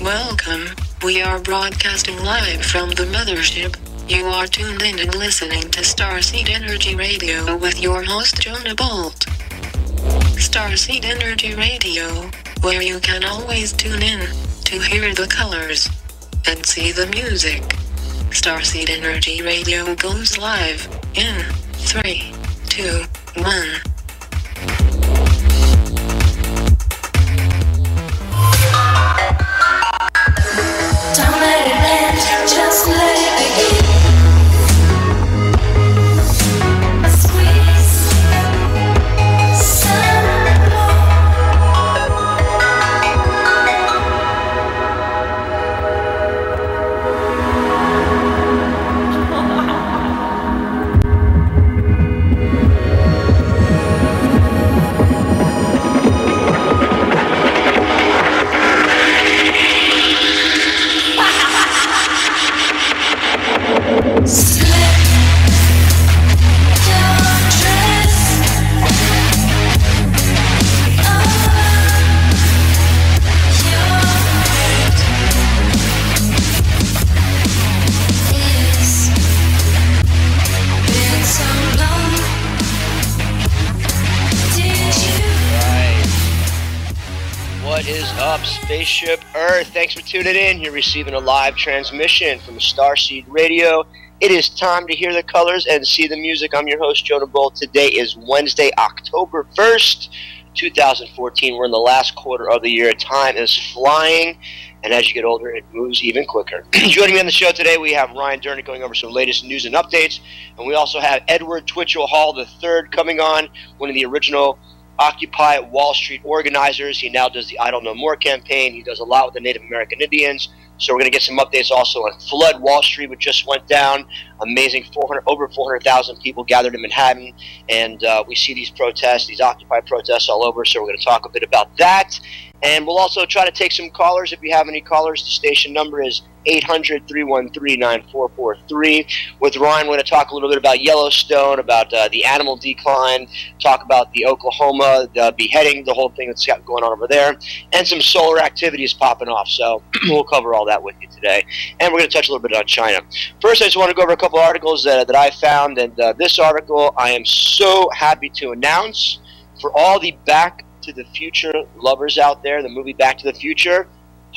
Welcome. We are broadcasting live from the mothership. You are tuned in and listening to Starseed Energy Radio with your host Jonah Bolt. Starseed Energy Radio, where you can always tune in to hear the colors and see the music. Starseed Energy Radio goes live in 3, 2, 1. Don't let it end, just let it begin. Squeeze some more. What is up, Spaceship Earth? Thanks for tuning in. You're receiving a live transmission from Starseed Radio. It is time to hear the colors and see the music. I'm your host, Jonah Bolt. Today is Wednesday, October 1st, 2014. We're in the last quarter of the year. Time is flying, and as you get older, it moves even quicker. Joining me on the show today, we have Ryan Dernick going over some latest news and updates, and we also have Edward Twitchell Hall III coming on, one of the original Occupy Wall Street organizers. He now does the I Don't Know More campaign. He does a lot with the Native American Indians. So we're going to get some updates also on Flood Wall Street, which just went down. Amazing, over 400,000 people gathered in Manhattan. And we see these protests, these Occupy protests all over. So we're going to talk a bit about that. And we'll also try to take some callers. If you have any callers, the station number is 800-313-9443. With Ryan, we're going to talk a little bit about Yellowstone, about the animal decline, talk about the Oklahoma, the beheading, the whole thing that's got going on over there, and some solar activities popping off. So we'll cover all that with you today. And we're going to touch a little bit on China. First, I just want to go over a couple articles that I found. And this article, I am so happy to announce for all the Back to the Future lovers out there, the movie Back to the Future,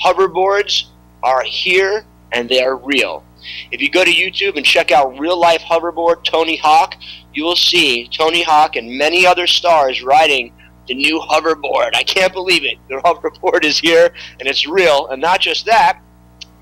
hoverboards are here and they are real. If you go to YouTube and check out real life hoverboard Tony Hawk, you will see Tony Hawk and many other stars riding the new hoverboard. I can't believe it. The hoverboard is here and it's real. And not just that,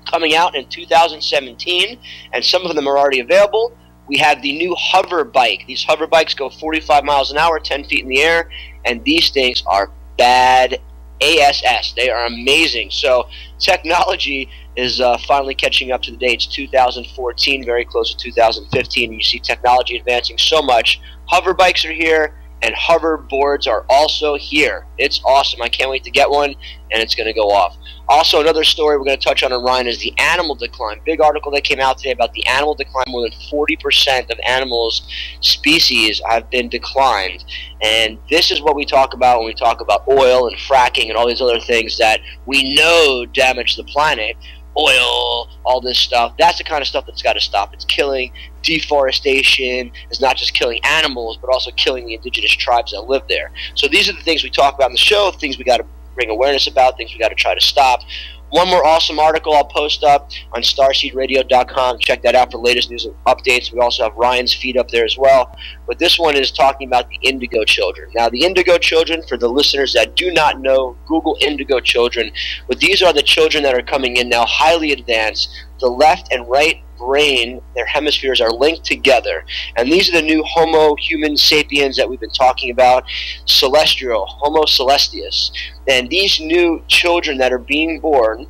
coming out in 2017, and some of them are already available, we have the new hover bike. These hover bikes go 45 miles an hour, 10 feet in the air, and these things are bad ASS. They are amazing. So technology is finally catching up to the day. It's 2014, very close to 2015. You see technology advancing so much. Hover bikes are here, and hoverboards are also here. It's awesome. I can't wait to get one, and it's going to go off. Also, another story we're going to touch on Ryan is the animal decline. Big article that came out today about the animal decline. More than 40% of animals species have been declined. And this is what we talk about when we talk about oil and fracking and all these other things that we know damage the planet. Oil, all this stuff. That's the kind of stuff that's got to stop. It's killing. Deforestation is not just killing animals, but also killing the indigenous tribes that live there. So these are the things we talk about in the show, things we got to bring awareness about, things we got to try to stop. One more awesome article I'll post up on starseedradio.com. Check that out for latest news and updates. We also have Ryan's feed up there as well. But this one is talking about the Indigo Children. Now, the Indigo Children, for the listeners that do not know, Google Indigo Children. But these are the children that are coming in now, highly advanced. The left and right brain, their hemispheres are linked together. And these are the new Homo human sapiens that we've been talking about, celestial, Homo celestius. And these new children that are being born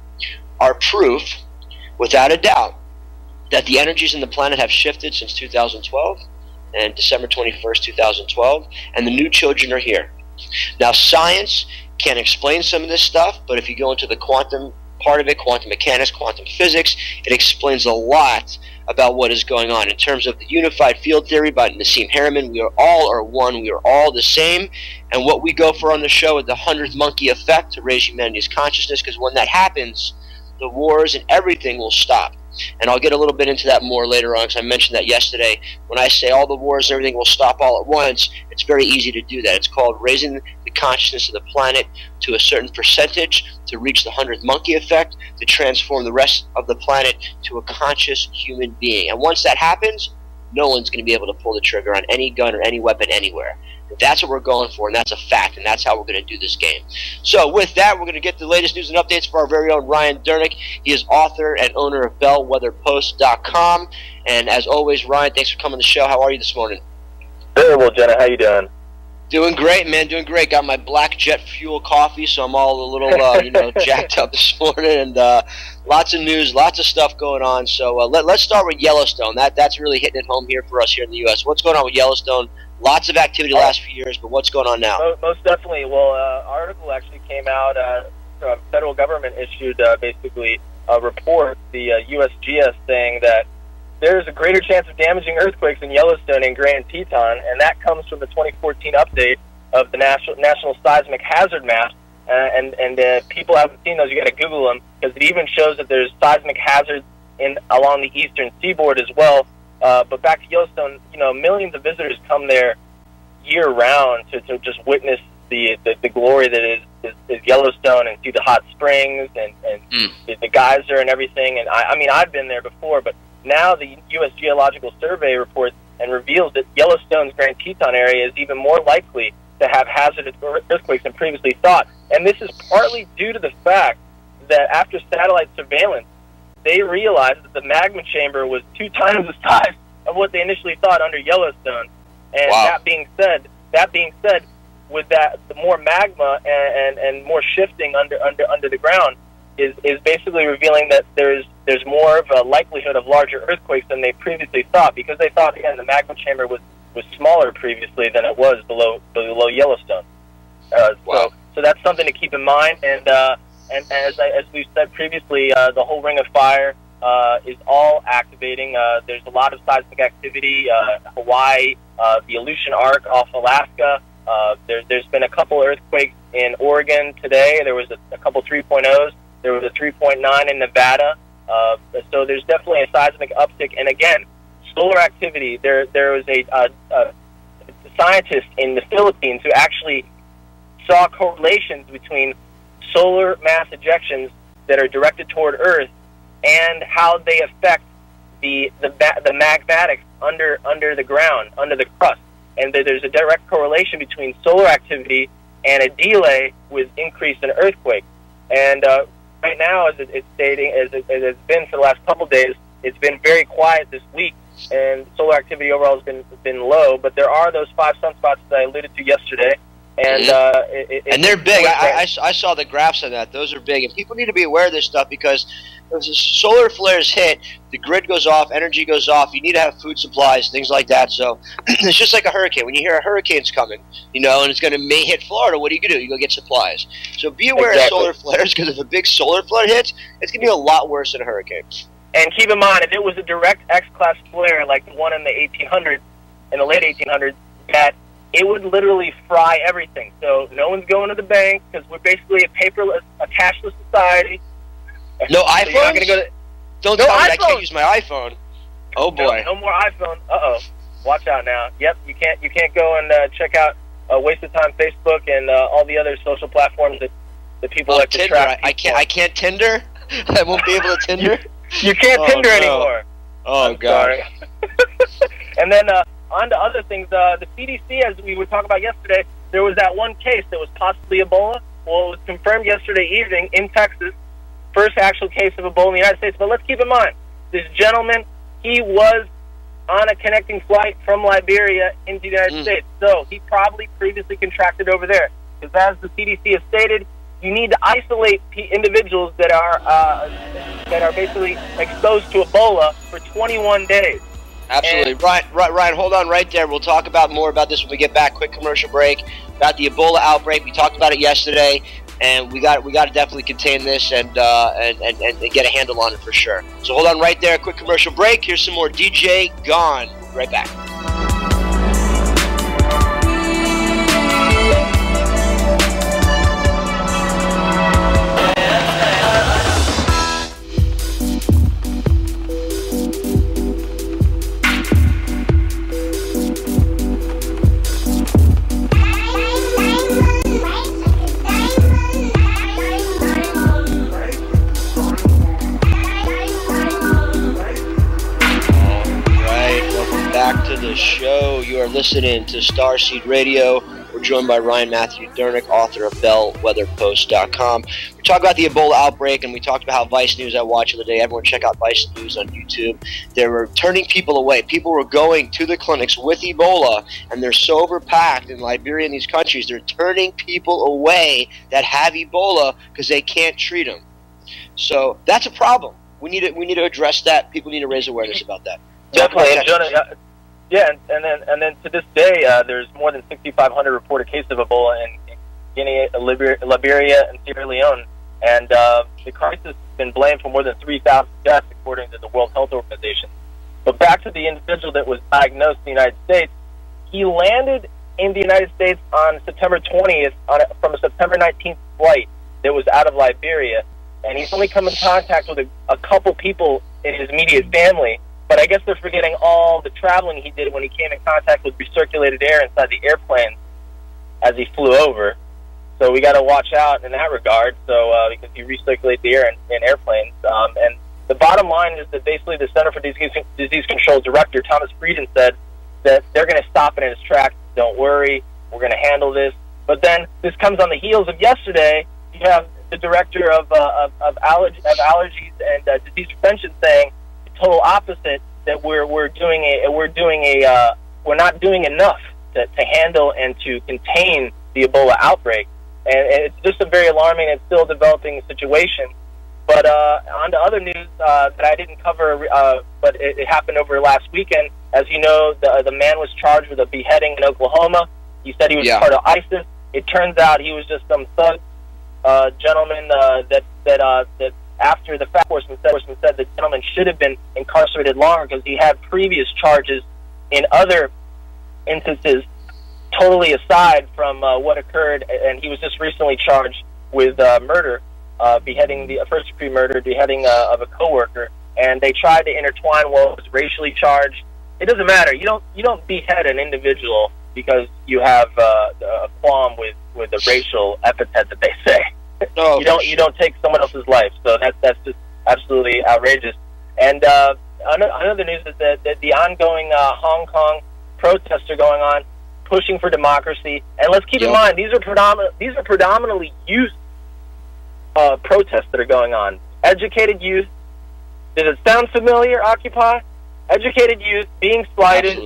are proof, without a doubt, that the energies in the planet have shifted since 2012 and December 21st, 2012, and the new children are here. Now, science can explain some of this stuff, but if you go into the quantum part of it, quantum mechanics, quantum physics, it explains a lot about what is going on. In terms of the unified field theory by Nassim Haramein, we are all one, we are all the same, and what we go for on the show is the 100th monkey effect to raise humanity's consciousness, because when that happens, the wars and everything will stop. And I'll get a little bit into that more later on, because I mentioned that yesterday. When I say all the wars and everything will stop all at once, it's very easy to do that. It's called raising the consciousness of the planet to a certain percentage to reach the 100th monkey effect, to transform the rest of the planet to a conscious human being. And once that happens, no one's going to be able to pull the trigger on any gun or any weapon anywhere. That's what we're going for, and that's a fact, and that's how we're going to do this game. So with that, we're going to get the latest news and updates for our very own Ryan Dernick. He is author and owner of BellwetherPost.com. And as always, Ryan, thanks for coming on the show. How are you this morning? Very well, Jenna. How you doing? Doing great, man. Doing great. Got my black jet fuel coffee, so I'm all a little, jacked up this morning. And lots of news, lots of stuff going on. So let's start with Yellowstone. That's really hitting it home here for us here in the U.S. What's going on with Yellowstone? Lots of activity the last few years, but what's going on now? Most definitely. Well, article actually came out. Federal government issued basically a report, the USGS, saying that there's a greater chance of damaging earthquakes in Yellowstone and Grand Teton, and that comes from the 2014 update of the National Seismic Hazard Map. And people haven't seen those. You got to Google them, because it even shows that there's seismic hazards along the eastern seaboard as well. But back to Yellowstone, millions of visitors come there year-round to just witness the glory that is Yellowstone, and see the hot springs and the geyser and everything. And I mean, I've been there before, but now the U.S. Geological Survey reports and reveals that Yellowstone's Grand Teton area is even more likely to have hazardous earthquakes than previously thought. And this is partly due to the fact that after satellite surveillance, they realized that the magma chamber was 2 times the size of what they initially thought under Yellowstone. And wow. that being said, with that, the more magma and more shifting under the ground is basically revealing that there's more of a likelihood of larger earthquakes than they previously thought, because they thought, again, the magma chamber was smaller previously than it was below Yellowstone. Wow. So that's something to keep in mind. And as we've said previously, the whole Ring of Fire is all activating. There's a lot of seismic activity. Hawaii, the Aleutian Arc off Alaska. There's been a couple earthquakes in Oregon today. There was a couple 3.0s. There was a 3.9 in Nevada. So there's definitely a seismic uptick. And again, solar activity. There was a scientist in the Philippines who actually saw correlations between solar mass ejections that are directed toward Earth and how they affect the magmatics under the ground, under the crust. And there's a direct correlation between solar activity and a delay with increase in earthquake. And right now, as it's stating, as it's been for the last couple of days, it's been very quiet this week, and solar activity overall has been low. But there are those 5 sunspots that I alluded to yesterday. And and they're big. I saw the graphs on that. Those are big, and people need to be aware of this stuff, because as the solar flares hit, the grid goes off, energy goes off. You need to have food supplies, things like that. So it's just like a hurricane. When you hear a hurricane's coming, and it's going to hit Florida, what are you going to do? You go get supplies. So be aware of solar flares, because if a big solar flare hits, it's going to be a lot worse than a hurricane. And keep in mind, if it was a direct X-class flare like the one in the 1800s, in the late 1800s, that it would literally fry everything. So no one's going to the bank, because we're basically a paperless, a cashless society. No iPhones? So you're not going to go to... Don't tell me I can't use my iPhone. Oh boy. No more iPhone. Uh-oh. Watch out now. Yep, you can't go and check out Waste of Time Facebook and all the other social platforms that people like to Tinder. track. I can't Tinder? I won't be able to Tinder? You can't Tinder anymore. Oh, I'm God. sorry. And then on to other things. The CDC, as we were talking about yesterday, there was that one case that was possibly Ebola. Well, it was confirmed yesterday evening in Texas. First actual case of Ebola in the United States. But let's keep in mind, this gentleman, he was on a connecting flight from Liberia into the United States. So he probably previously contracted over there. Because as the CDC has stated, you need to isolate individuals that are basically exposed to Ebola for 21 days. Absolutely. Ryan, hold on right there. We'll talk more about this when we get back. Quick commercial break about the Ebola outbreak. We talked about it yesterday, and we got to definitely contain this and get a handle on it for sure. So hold on right there. Quick commercial break. Here's some more DJ Gone. We'll be right back. are listening to Starseed Radio. We're joined by Ryan Matthew Dernick, author of BellWeatherPost.com. We talk about the Ebola outbreak, and we talked about how Vice News I watched the other day. Everyone check out Vice News on YouTube. They were turning people away. People were going to the clinics with Ebola, and they're so overpacked in Liberia and these countries, they're turning people away that have Ebola because they can't treat them. So that's a problem. We need to address that. People need to raise awareness about that. Definitely, and Jonah, and then to this day, there's more than 6,500 reported cases of Ebola in Guinea, Liberia, and Sierra Leone, and the crisis has been blamed for more than 3,000 deaths, according to the World Health Organization. But back to the individual that was diagnosed in the United States, he landed in the United States on September 20th from a September 19th flight that was out of Liberia, and he's only come in contact with a couple people in his immediate family. But I guess they're forgetting all the traveling he did when he came in contact with recirculated air inside the airplane as he flew over. So we got to watch out in that regard. So because you recirculate the air in airplanes, and the bottom line is that basically the Center for Disease Control Director Thomas Frieden said that they're going to stop it in its tracks. Don't worry, we're going to handle this. But then this comes on the heels of yesterday. You have the director of allergies and disease prevention saying the total opposite, that we're not doing enough to handle and to contain the Ebola outbreak, and it's just a very alarming and still developing situation. But on to other news that I didn't cover, but it happened over last weekend. As you know, the man was charged with a beheading in Oklahoma. He said he was part of ISIS. It turns out he was just some thug gentleman that after the fact enforcement said the gentleman should have been incarcerated longer because he had previous charges in other instances totally aside from what occurred, and he was just recently charged with murder, beheading, the first-degree murder, beheading of a coworker, and they tried to intertwine, well, it was racially charged. It doesn't matter. You don't behead an individual because you have a qualm with the racial epithet that they say. No, you don't take someone else's life, so that's just absolutely outrageous. And another news is that the ongoing Hong Kong protests are going on, pushing for democracy. And let's keep in mind these are predominantly youth protests that are going on. Educated youth. Does it sound familiar? Occupy. Educated youth being slighted,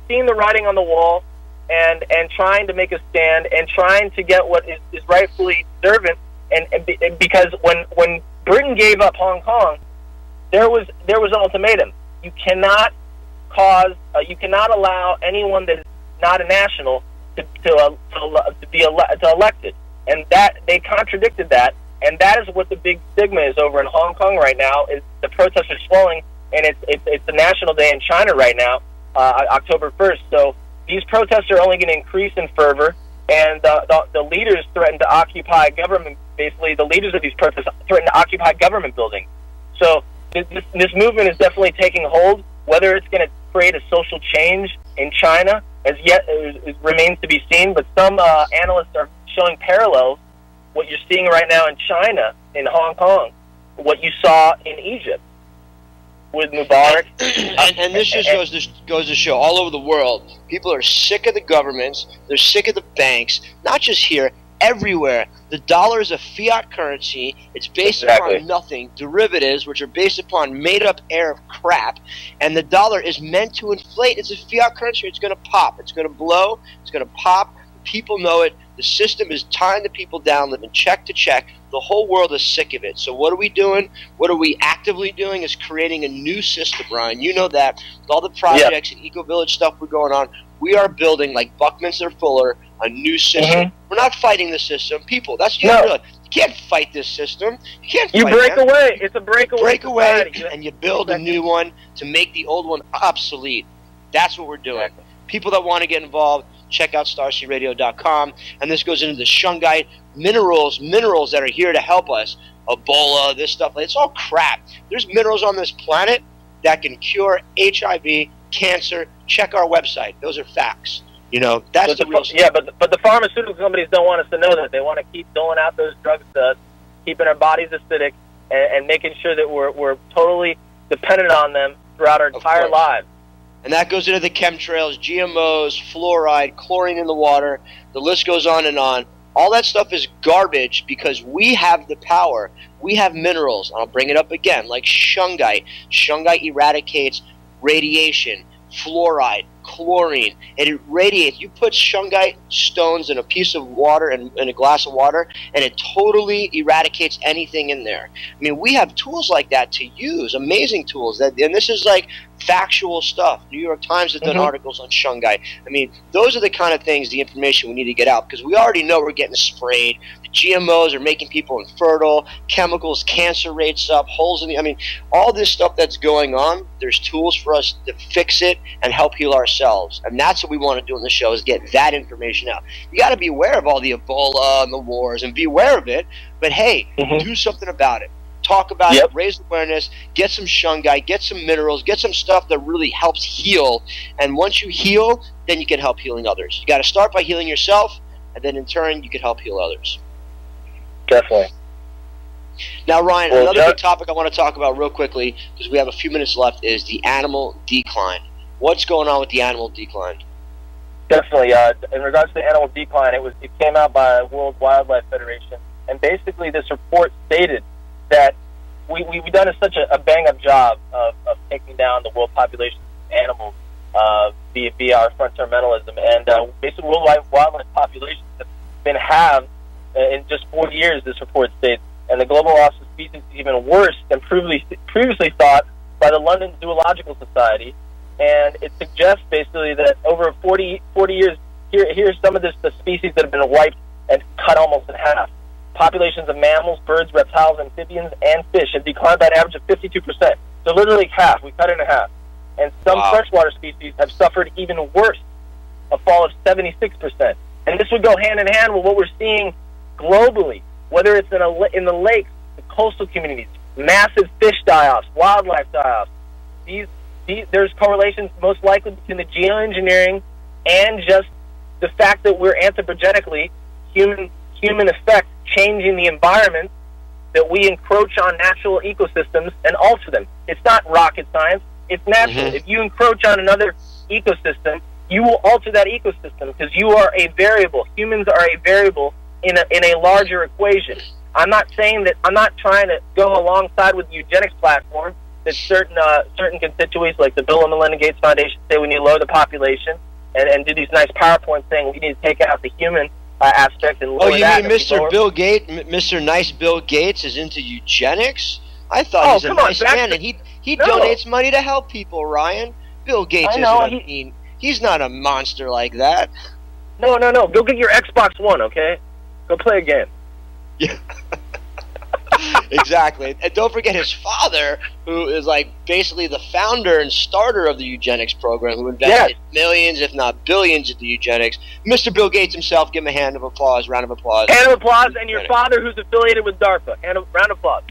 seeing the writing on the wall, and trying to make a stand and trying to get what is rightfully deserved. And because when Britain gave up Hong Kong, there was an ultimatum. You cannot allow anyone that is not a national to be elected, and that they contradicted that, and that is what the big stigma is over in Hong Kong right now. Is the protests are swelling, and it's a national day in China right now, October 1st. So these protests are only going to increase in fervor, and the leaders threaten to occupy government. Basically, the leaders of these protests threaten to occupy government buildings. So this movement is definitely taking hold. Whether it's going to create a social change in China as yet it remains to be seen. But some analysts are showing parallels. What you're seeing right now in China, in Hong Kong, what you saw in Egypt with Mubarak. And this just goes to show all over the world, people are sick of the governments, they're sick of the banks, not just here, everywhere. The dollar is a fiat currency. It's based upon nothing. Derivatives, which are based upon made-up air of crap, and the dollar is meant to inflate. It's a fiat currency. It's going to pop. It's going to blow. It's going to pop. People know it. The system is tying the people down, living check to check. The whole world is sick of it. So what are we doing? What are we actively doing is creating a new system, Brian. You know that. With all the projects and eco-village stuff we're going on, we are building, like Buckminster Fuller, a new system. We're not fighting the system. People, that's what you have to do. You can't fight this system. You can't fight break away. It's a breakaway. Break away, and you build a new one to make the old one obsolete. That's what we're doing. People that want to get involved, check out StarseedRadio.com. And this goes into the shungite, minerals that are here to help us. Ebola, this stuff. It's all crap. There's minerals on this planet that can cure HIV, cancer. Check our website. Those are facts. You know, that's the real stuff. Yeah, but the pharmaceutical companies don't want us to know that. They want to keep doling out those drugs to us, keeping our bodies acidic, and making sure that we're totally dependent on them throughout our entire lives. And that goes into the chemtrails, GMOs, fluoride, chlorine in the water. The list goes on and on. All that stuff is garbage because we have the power. We have minerals. I'll bring it up again, like shungite. Shungite eradicates radiation, fluoride, chlorine. It radiates. You put shungite stones in a piece of water, in a glass of water, and it totally eradicates anything in there. I mean, we have tools like that to use, amazing tools. And this is like factual stuff. New York Times has done articles on shungite. I mean, those are the kind of things, the information we need to get out, because we already know we're getting sprayed. The GMOs are making people infertile, chemicals, cancer rates up, holes in the, I mean, all this stuff that's going on, there's tools for us to fix it and help heal ourselves. And that's what we want to do on the show, is get that information out. You got to be aware of all the Ebola and the wars and be aware of it, but hey, do something about it. Talk about it, raise awareness, get some shungite, get some minerals, get some stuff that really helps heal. And once you heal, then you can help healing others. You got to start by healing yourself, and then in turn, you can help heal others. Definitely. Now, Ryan, another big topic I want to talk about real quickly, because we have a few minutes left, is the animal decline. What's going on with the animal decline? Definitely. In regards to the animal decline, it came out by World Wildlife Federation, and basically this report stated that we've done such a bang-up job of taking down the world population of animals via our frontimentalism. And basically, worldwide wildlife populations have been halved in just 4 years, this report states. And the global loss of species is even worse than previously thought by the London Zoological Society. And it suggests basically that over 40 years, here's some of the species that have been wiped and cut almost in half. Populations of mammals, birds, reptiles, amphibians, and fish have declined by an average of 52%. So literally half. We cut it in half. And some freshwater species have suffered even worse, a fall of 76%. And this would go hand in hand with what we're seeing globally, whether it's in the lakes, the coastal communities, massive fish die-offs, wildlife die-offs. There's correlations most likely between the geoengineering and just the fact that we're anthropogenically, human effect, changing the environment, that we encroach on natural ecosystems and alter them. It's not rocket science. It's natural. If you encroach on another ecosystem, you will alter that ecosystem because you are a variable. Humans are a variable in a larger equation. I'm not saying that. I'm not trying to go alongside with the eugenics platform that certain constituents like the Bill and Melinda Gates Foundation say we need to lower the population and do these nice PowerPoints saying we need to take out the human aspect and lower that. Oh, you mean Mr. Bill Gates, Mr. Nice Bill Gates is into eugenics? I thought he's a nice man, and he donates money to help people, Ryan. Bill Gates he's not a monster like that. No. Go get your Xbox One, okay? Go play a game. Yeah. Exactly. And don't forget his father, who is like basically the founder and starter of the eugenics program, who invested millions, if not billions, into eugenics. Mr. Bill Gates himself, give him a round of applause. Hand of applause, and your father, who's affiliated with DARPA. Round of applause.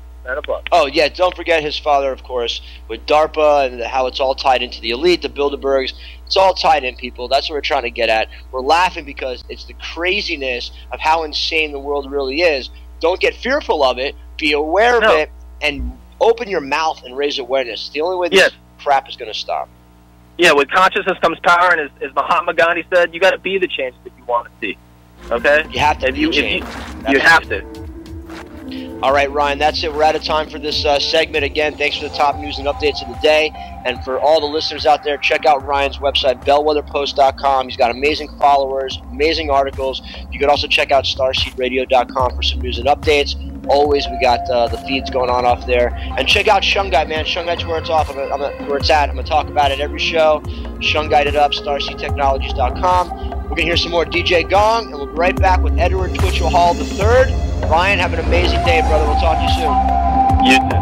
Oh, yeah, don't forget his father, of course, with DARPA and how it's all tied into the elite, the Bilderbergs. It's all tied in, people. That's what we're trying to get at. We're laughing because it's the craziness of how insane the world really is. Don't get fearful of it. Be aware of it and open your mouth and raise awareness. It's the only way this crap is going to stop. Yeah, with consciousness comes power, and as Mahatma Gandhi said, you got to be the change that you want to see. Okay? You have to be change. You have to. All right, Ryan, that's it. We're out of time for this segment. Again, thanks for the top news and updates of the day. And for all the listeners out there, check out Ryan's website, bellwetherpost.com. He's got amazing followers, amazing articles. You can also check out starseedradio.com for some news and updates. Always, we got the feeds going on off there. And check out Shungite, man. Shungite's where it's off. Where it's at. I'm going to talk about it every show. Shungite it up, starseedtechnologies.com. We're going to hear some more DJ Gong, and we'll be right back with Edward Twitchell Hall III. Ryan, have an amazing day, brother. We'll talk to you soon. You too.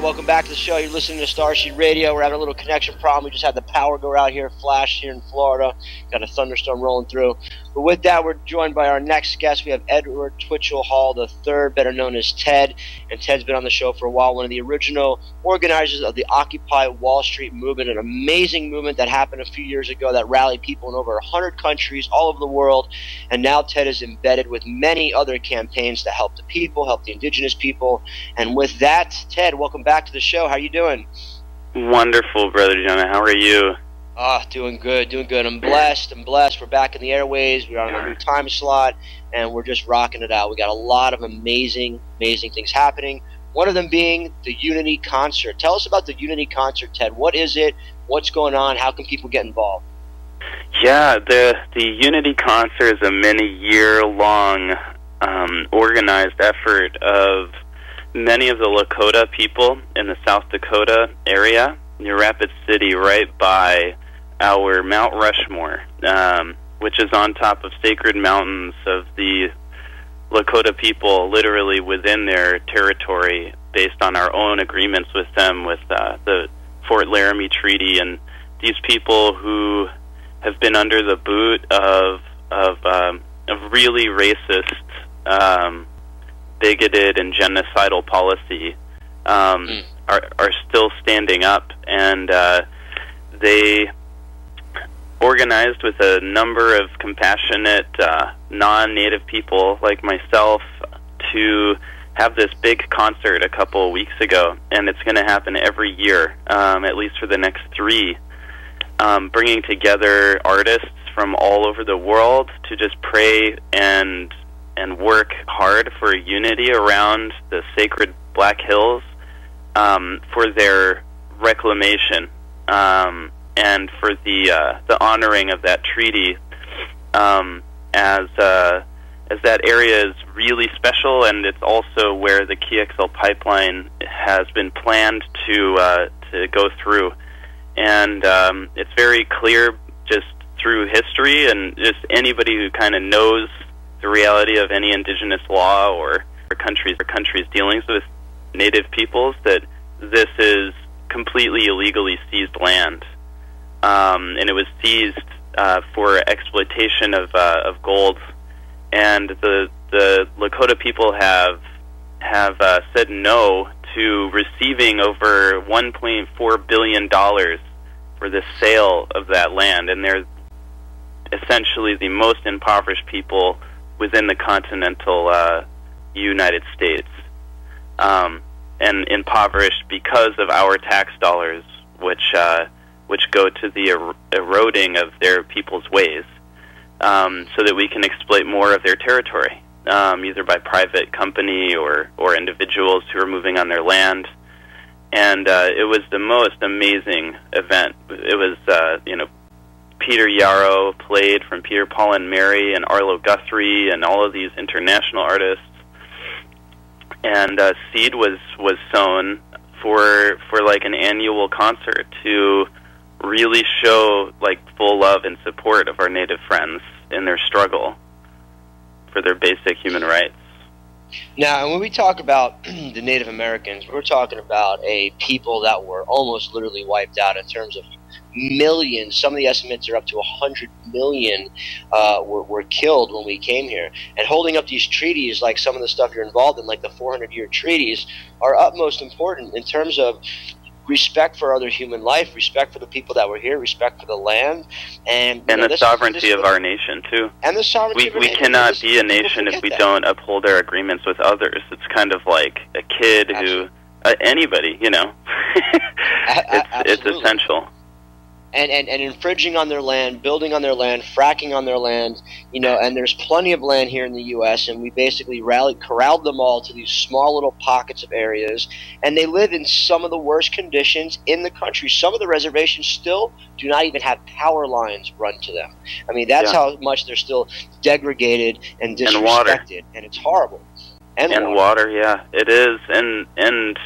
welcome back to the show. You're listening to Starseed Radio. We're having a little connection problem. We just had the power go out here, flash here in Florida. Got a thunderstorm rolling through. But with that, we're joined by our next guest. We have Edward Twitchell Hall III, better known as Ted. And Ted's been on the show for a while, one of the original organizers of the Occupy Wall Street movement, an amazing movement that happened a few years ago that rallied people in over 100 countries all over the world. And now Ted is embedded with many other campaigns to help the people, help the indigenous people. And with that, Ted, welcome back to the show. How you doing? Wonderful, Brother Jonah. How are you? Doing good, doing good. I'm blessed. We're back in the airways. We're on a new time slot, and we're just rocking it out. We got a lot of amazing things happening. One of them being the Unity Concert. Tell us about the Unity Concert, Ted. What is it? What's going on? How can people get involved? Yeah, the Unity Concert is a many-year-long organized effort of many of the Lakota people in the South Dakota area, near Rapid City, right by our Mount Rushmore, which is on top of sacred mountains of the Lakota people, literally within their territory, based on our own agreements with them, with the Fort Laramie Treaty, and these people who have been under the boot of really racist, bigoted, and genocidal policy, are still standing up, and they organized with a number of compassionate non-native people like myself to have this big concert a couple of weeks ago, and it's going to happen every year, at least for the next 3, bringing together artists from all over the world to just pray and work hard for unity around the sacred Black Hills, for their reclamation, and for the honoring of that treaty, as that area is really special, and it's also where the KXL pipeline has been planned to go through, and it's very clear just through history and just anybody who kind of knows the reality of any indigenous law or countries dealings with native peoples, that this is completely illegally seized land, and it was seized for exploitation of gold, and the Lakota people have said no to receiving over $1.4 billion for the sale of that land, and they're essentially the most impoverished people within the continental United States, and impoverished because of our tax dollars, which go to the eroding of their people's ways, so that we can exploit more of their territory, either by private company or individuals who are moving on their land. And it was the most amazing event. It was, Peter Yarrow played from Peter, Paul, and Mary, and Arlo Guthrie, and all of these international artists. And seed was sown for like an annual concert to really show like full love and support of our Native friends in their struggle for their basic human rights. Now, when we talk about the Native Americans, we're talking about a people that were almost literally wiped out in terms of millions. Some of the estimates are up to 100 million were killed when we came here. And holding up these treaties, like some of the stuff you're involved in, like the 400-year treaties, are utmost important in terms of respect for other human life, respect for the people that were here, respect for the land, and the sovereignty of our nation too. And the sovereignty. We cannot be a nation if we don't uphold our agreements with others. It's kind of like a kid who anybody, it's essential. And infringing on their land, building on their land, fracking on their land, and there's plenty of land here in the U.S., and we basically corralled them all to these small little pockets of areas, and they live in some of the worst conditions in the country. Some of the reservations still do not even have power lines run to them. I mean, that's how much they're still degraded and disrespected, and it's horrible. And water, yeah, it is, and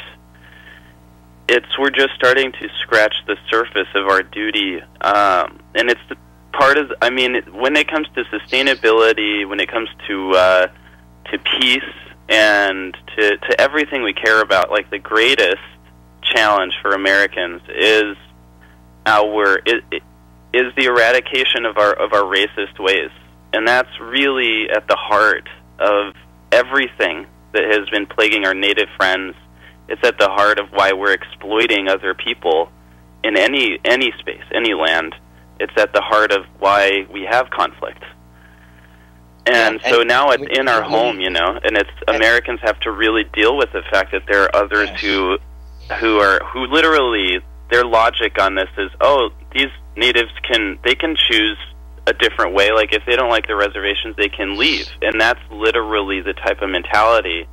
we're just starting to scratch the surface of our duty, and it's part of. I mean, when it comes to sustainability, when it comes to peace, and to everything we care about, like the greatest challenge for Americans is the eradication of our racist ways, and that's really at the heart of everything that has been plaguing our native friends. It's at the heart of why we're exploiting other people in any space, any land. It's at the heart of why we have conflict. And so now it's in our home, you know, and it's Americans have to really deal with the fact that there are others who literally, their logic on this is, oh, these natives can choose a different way. Like, if they don't like the reservations, they can leave. And that's literally the type of mentality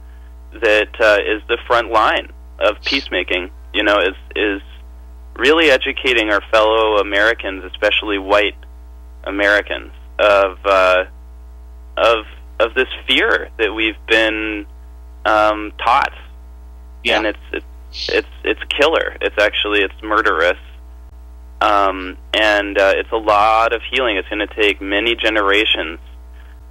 that is the front line of peacemaking, you know, is really educating our fellow Americans, especially white Americans, of this fear that we've been taught. And it's killer. It's murderous. And it's a lot of healing. It's going to take many generations,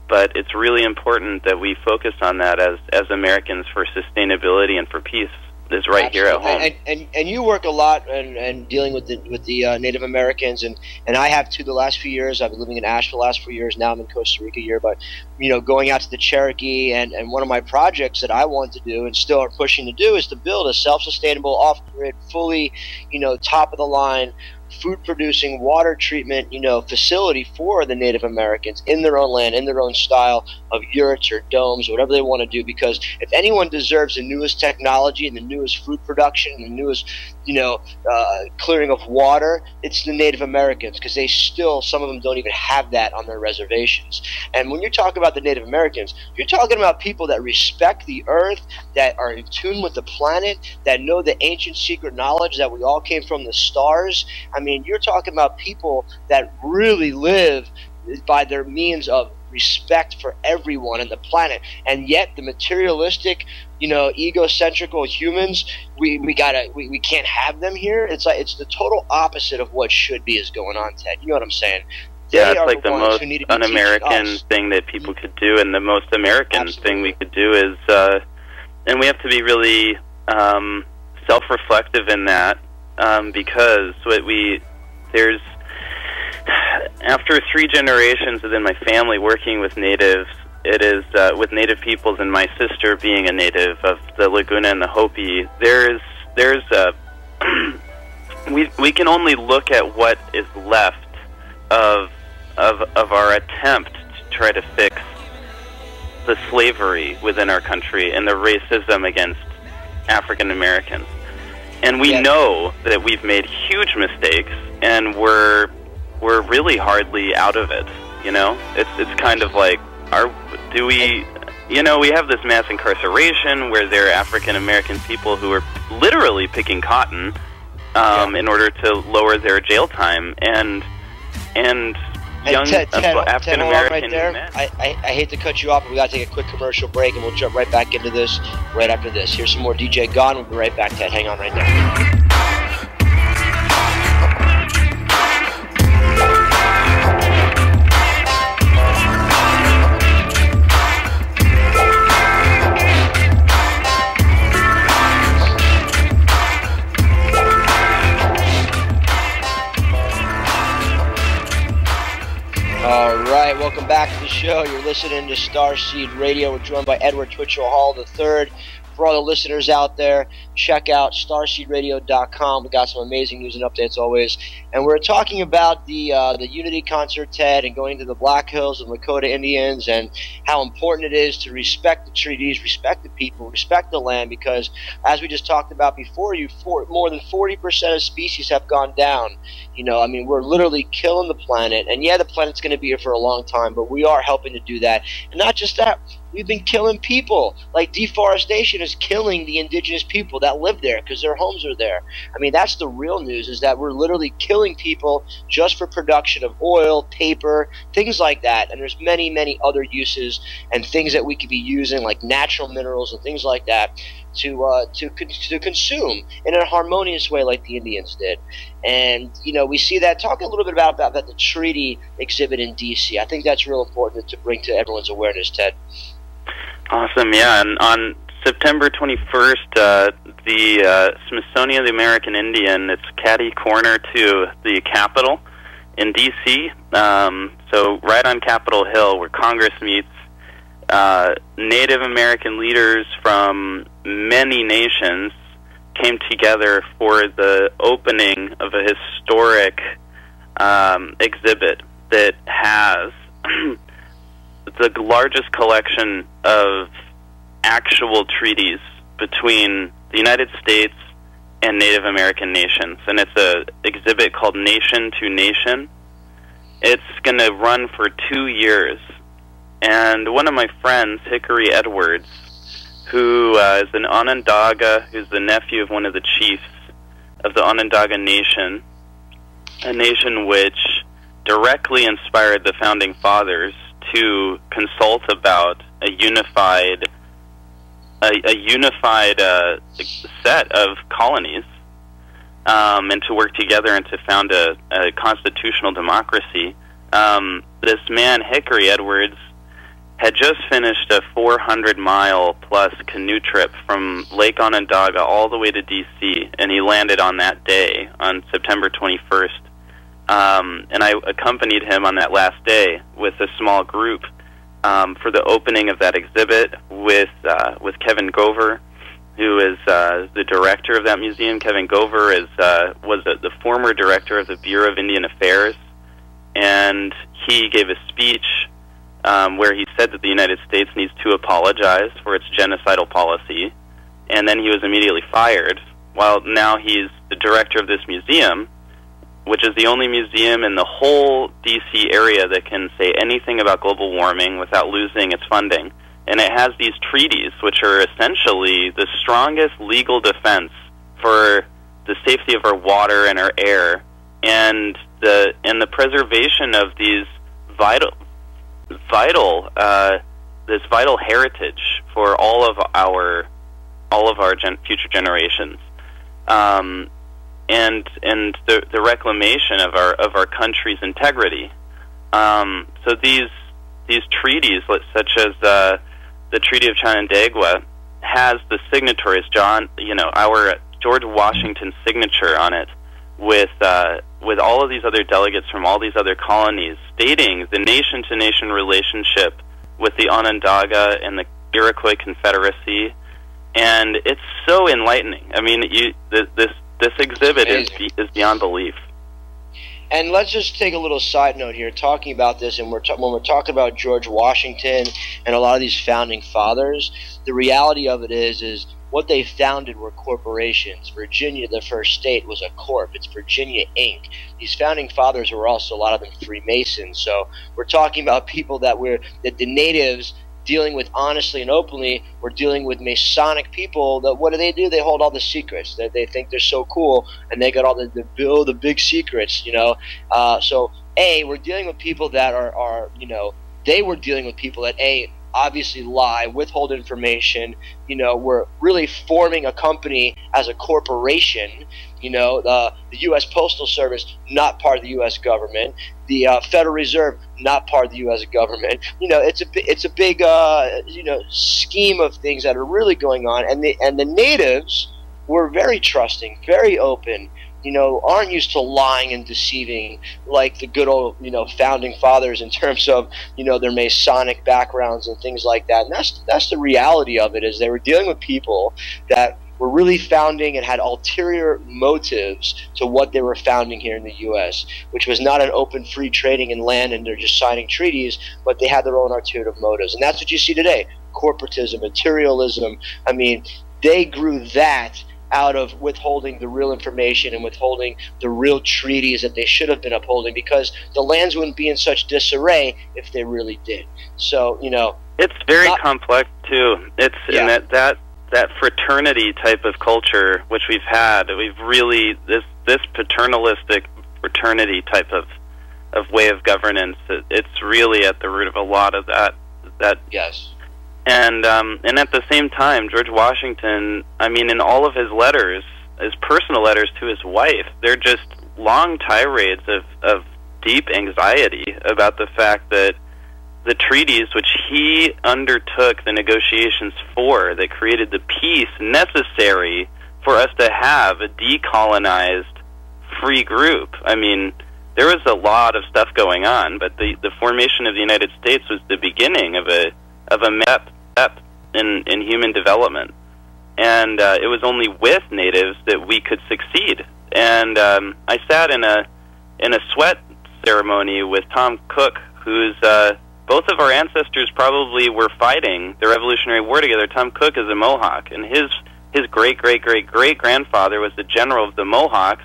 but it's really important that we focus on that as Americans for sustainability and for peace. Is right here at home. And you work a lot and dealing with the Native Americans, and I have too the last few years. I've been living in Asheville the last 4 years. Now I'm in Costa Rica here, but you know, going out to the Cherokee, and one of my projects that I want to do and still are pushing to do is to build a self-sustainable, off-grid, fully, you know, top-of-the-line food producing, water treatment, you know, facility for the Native Americans in their own land, in their own style of yurts or domes, whatever they want to do. Because if anyone deserves the newest technology and the newest food production and the newest, you know, clearing of water, it's the Native Americans, because they still, some of them don't even have that on their reservations. And when you're talking about the Native Americans, you're talking about people that respect the earth, that are in tune with the planet, that know the ancient secret knowledge that we all came from the stars. I mean, you're talking about people that really live by their means of respect for everyone on the planet, and yet the materialistic, you know, egocentrical humans, we can't have them here. It's like it's the total opposite of what should be is going on, Ted. You know what I'm saying? Yeah, it's like the most un-American thing that people could do, and the most American thing we could do is, and we have to be really self-reflective in that. Because there's after 3 generations within my family working with natives, it is with native peoples, and my sister being a native of the Laguna and the Hopi. There's we can only look at what is left of our attempt to try to fix the slavery within our country and the racism against African Americans. And we know that we've made huge mistakes, and we're really hardly out of it. You know, it's kind of like, you know, we have this mass incarceration where there are African American people who are literally picking cotton in order to lower their jail time, and young African American men. I hate to cut you off, but we got to take a quick commercial break, and we'll jump right back into this right after this. Here's some more DJ Gone. We'll be right back, Ted. Hang on right there. Alright, welcome back to the show. You're listening to Starseed Radio. We're joined by Edward Twitchell Hall III. For all the listeners out there, check out starseedradio.com. We got some amazing news and updates always. And we're talking about the Unity concert, Ted, and going to the Black Hills and Lakota Indians, and how important it is to respect the treaties, respect the people, respect the land, because as we just talked about before, more than 40% of species have gone down. You know, I mean, we're literally killing the planet, and yeah, the planet's going to be here for a long time, but we are helping to do that. And not just that, we've been killing people. Like, deforestation is killing the indigenous people that live there because their homes are there. I mean, that's the real news, is that we're literally killing people just for production of oil, paper, things like that. And there's many, many other uses and things that we could be using, like natural minerals and things like that, to consume in a harmonious way like the Indians did. And, you know, we see that. Talk a little bit about the Trety exhibit in D.C. I think that's real important to bring to everyone's awareness, Ted. Awesome, yeah. And on September 21st, the Smithsonian of the American Indian, it's catty corner to the Capitol in D.C., so right on Capitol Hill where Congress meets. Native American leaders from many nations came together for the opening of a historic exhibit that has the largest collection of actual treaties between the United States and Native American nations. And it's an exhibit called Nation to Nation. It's going to run for 2 years. And one of my friends, Hickory Edwards, who is an Onondaga, who's the nephew of one of the chiefs of the Onondaga Nation, a nation which directly inspired the Founding Fathers to consult about a unified set of colonies, and to work together and to found a constitutional democracy. This man, Hickory Edwards, had just finished a 400-mile-plus canoe trip from Lake Onondaga all the way to D.C., and he landed on that day, on September 21st. And I accompanied him on that last day with a small group for the opening of that exhibit with Kevin Gover, who is the director of that museum. Kevin Gover was the former director of the Bureau of Indian Affairs, and he gave a speech where he said that the United States needs to apologize for its genocidal policy, and then he was immediately fired. While now he's the director of this museum, which is the only museum in the whole D.C. area that can say anything about global warming without losing its funding. And it has these treaties, which are essentially the strongest legal defense for the safety of our water and our air, and the preservation of these vital heritage for all of our future generations, and the reclamation of our country's integrity. So these treaties, such as the Treaty of Canandaigua, has the signatories, our George Washington's signature on it, with all of these other delegates from all these other colonies, stating the nation-to-nation relationship with the Onondaga and the Iroquois Confederacy, and it's so enlightening. I mean, this exhibit is beyond belief. And let's just take a little side note here, talking about this, and when we're talking about George Washington and a lot of these founding fathers, the reality of it is what they founded were corporations. Virginia, the first state, was a corp. It's Virginia Inc. These founding fathers were also, a lot of them, Freemasons. So we're talking about people that the natives, dealing with honestly and openly, we're dealing with Masonic people. That what do? They hold all the secrets. That they think they're so cool, and they got all the big secrets, So we're dealing with people that are they were dealing with people that obviously lie, withhold information. We're really forming a company as a corporation. The U.S. Postal Service, not part of the U.S. government. The Federal Reserve, not part of the U.S. government. It's a big scheme of things that are really going on. And the natives were very trusting, very open. Aren't used to lying and deceiving like the good old, founding fathers in terms of, their Masonic backgrounds and things like that. And that's the reality of it, is they were dealing with people that were really founding and had ulterior motives to what they were founding here in the U.S., which was not an open, free trading in land and they're just signing treaties, but they had their own ulterior motives. And that's what you see today, corporatism, materialism. I mean, they grew that out of withholding the real information and withholding the real treaties that they should have been upholding, because the lands wouldn't be in such disarray if they really did. So, it's very complex too. It's in that fraternity type of culture which we've had. We've really this paternalistic fraternity type of way of governance. It's really at the root of a lot of that. Yes. And at the same time, George Washington, I mean, in all of his letters, his personal letters to his wife, they're just long tirades of deep anxiety about the fact that the treaties which he undertook the negotiations for, that created the peace necessary for us to have a decolonized free group. I mean, there was a lot of stuff going on, but the formation of the United States was the beginning of a step in human development. And it was only with natives that we could succeed. And I sat in a sweat ceremony with Tom Cook, who's both of our ancestors probably were fighting the Revolutionary War together. Tom Cook is a Mohawk, and his great-great-great-great-grandfather was the general of the Mohawks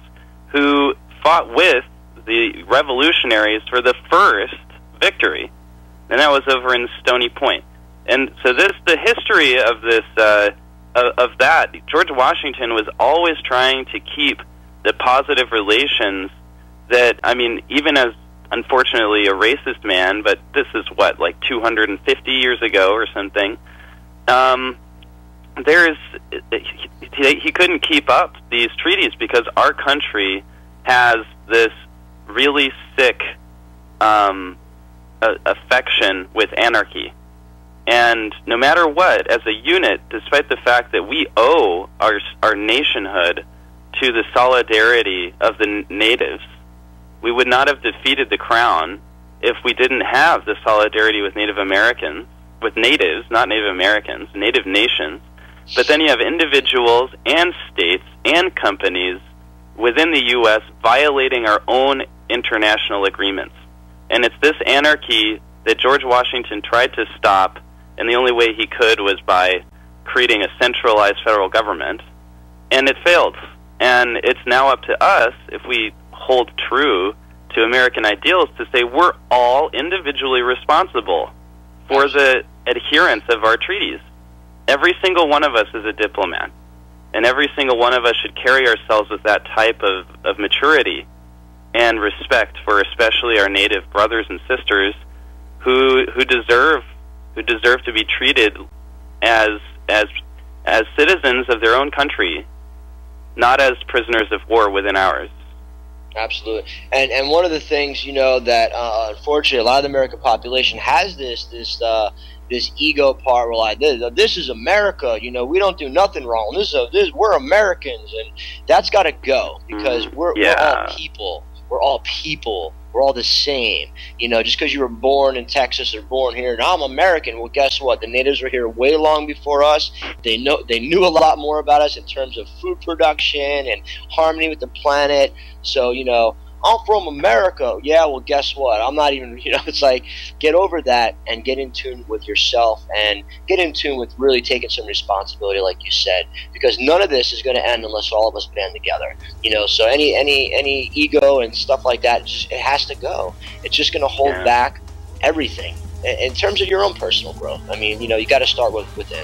who fought with the revolutionaries for the first victory, and that was over in Stony Point. And so the history of this, of that, George Washington was always trying to keep the positive relations that, I mean, even as, unfortunately, a racist man, but this is what, like 250 years ago or something, he couldn't keep up these treaties because our country has this really sick affection with anarchy. And no matter what, as a unit, despite the fact that we owe our nationhood to the solidarity of the natives, we would not have defeated the Crown if we didn't have the solidarity with Native Americans, with natives, not Native Americans, native nations. But then you have individuals and states and companies within the U.S. violating our own international agreements. And it's this anarchy that George Washington tried to stop, and the only way he could was by creating a centralized federal government, and it failed. And it's now up to us, if we hold true to American ideals, to say we're all individually responsible for the adherence of our treaties. Every single one of us is a diplomat, and every single one of us should carry ourselves with that type of maturity and respect for especially our native brothers and sisters who deserve to be treated as citizens of their own country, not as prisoners of war within ours. Absolutely. And one of the things, you know, that unfortunately a lot of the American population has this ego part where, like, this is America, you know, we don't do nothing wrong. We're Americans, and that's got to go, because we're all people. We're all people. We're all the same. You know, just because you were born in Texas or born here, and I'm American, well, guess what? The natives were here way long before us. They knew a lot more about us in terms of food production and harmony with the planet. So, you know, I'm from America. Yeah, well, guess what? I'm not even, you know, it's like, get over that and get in tune with yourself and get in tune with really taking some responsibility, like you said, because none of this is going to end unless all of us band together. You know, so any ego and stuff like that, it has to go. It's just going to hold back everything in terms of your own personal growth. I mean, you know, you got to start within.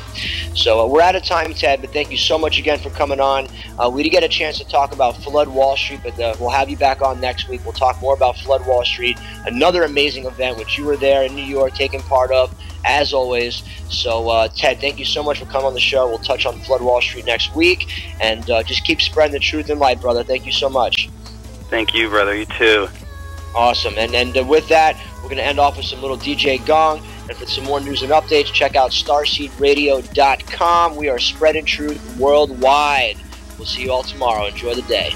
So we're out of time, Ted, but thank you so much again for coming on. We did get a chance to talk about Flood Wall Street, but we'll have you back on next week. We'll talk more about Flood Wall Street, another amazing event which you were there in New York taking part of, as always. So, Ted, thank you so much for coming on the show. We'll touch on Flood Wall Street next week, and just keep spreading the truth and light, brother. Thank you so much. Thank you, brother. You too. Awesome. And with that, we're going to end off with some little DJ Gong. And for some more news and updates, check out starseedradio.com. We are spreading truth worldwide. We'll see you all tomorrow. Enjoy the day.